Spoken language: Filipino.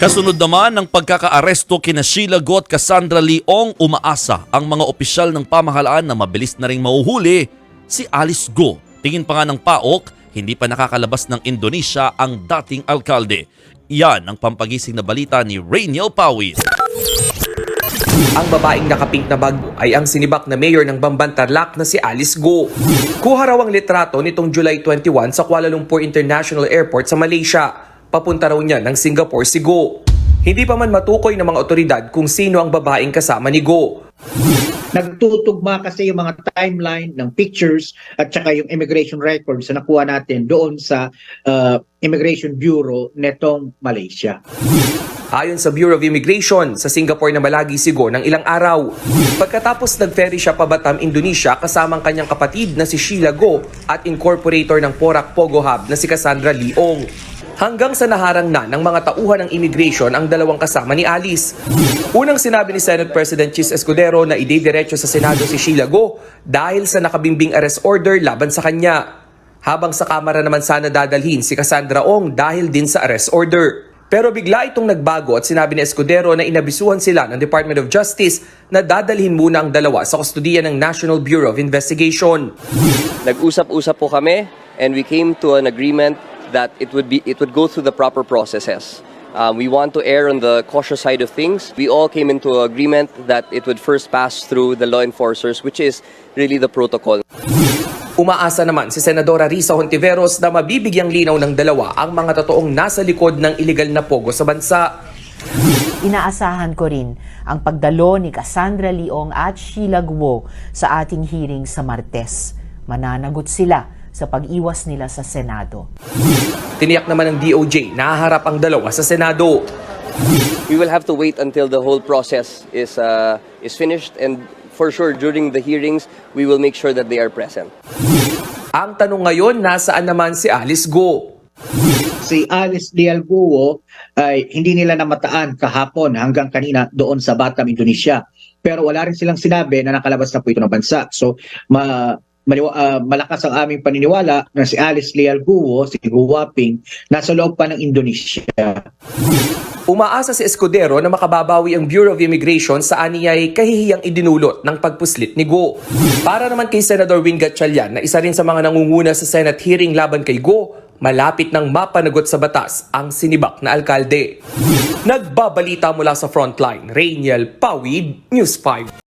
Kasunod naman ng pagkakaaresto kina Sheila Go at Cassandra Leong, umaasa ang mga opisyal ng pamahalaan na mabilis na ring mahuhuli si Alice Go. Tingin pa nga ng PAOK, hindi pa nakakalabas ng Indonesia ang dating alkalde. Yan ang pampagising na balita ni Rainiel Pawis. Ang babaeng nakapink na bag ay ang sinibak na mayor ng Bamban Tarlac na si Alice Go. Kuha raw ang litrato nitong July 21 sa Kuala Lumpur International Airport sa Malaysia. Papunta raw niya ng Singapore si Go. Hindi pa man matukoy ng mga otoridad kung sino ang babaeng kasama ni Go. Nagtutugma kasi yung mga timeline ng pictures at saka yung immigration records na nakuha natin doon sa Immigration Bureau netong Malaysia. Ayon sa Bureau of Immigration, sa Singapore na malagi si Go ng ilang araw. Pagkatapos nag-ferry siya pa Batam, Indonesia kasamang kanyang kapatid na si Sheila Go at incorporator ng Porac Pogo Hub na si Cassandra Leong. Hanggang sa naharang na ng mga tauhan ng immigration ang dalawang kasama ni Alice. Unang sinabi ni Senate President Chis Escudero na idediretso sa Senado si Sheila Go dahil sa nakabimbing arrest order laban sa kanya. Habang sa Kamara naman sana dadalhin si Cassandra Ong dahil din sa arrest order. Pero bigla itong nagbago at sinabi ni Escudero na inabisuhan sila ng Department of Justice na dadalhin muna ang dalawa sa kustudiya ng National Bureau of Investigation. Nag-usap-usap po kami and we came to an agreement that it would go through the proper processes. We want to err on the cautious side of things. We all came into agreement that it would first pass through the law enforcers, which is really the protocol. Umaasa naman si Senadora Risa Hontiveros na mabibigyang linaw ng dalawa ang mga totoong nasa likod ng iligal na pogo sa bansa. Inaasahan ko rin ang pagdalo ni Cassandra Leong at Sheila Guo sa ating hearing sa Martes. Mananagot sila sa pag-iwas nila sa Senado. Tiniyak naman ng DOJ na haharap ang dalawa sa Senado. We will have to wait until the whole process is finished, and for sure during the hearings we will make sure that they are present. Ang tanong ngayon, nasaan naman si Alice Go? Si Alice Leal Guo ay hindi nila namataan kahapon hanggang kanina doon sa Batam, Indonesia. Pero wala rin silang sinabi na nakalabas na po ito ng bansa. So, malakas ang aming paniniwala na si Alice Leal Guo, si Guwaping, nasa loob pa ng Indonesia. Umaasa si Escudero na makababawi ang Bureau of Immigration sa aniyay kahihiyang idinulot ng pagpuslit ni Go. Para naman kay Senador Win Gatchalian na isa rin sa mga nangunguna sa Senate hearing laban kay Go, malapit nang mapanagot sa batas ang sinibak na alkalde. Nagbabalita mula sa Frontline, Rainiel Pawid, News 5.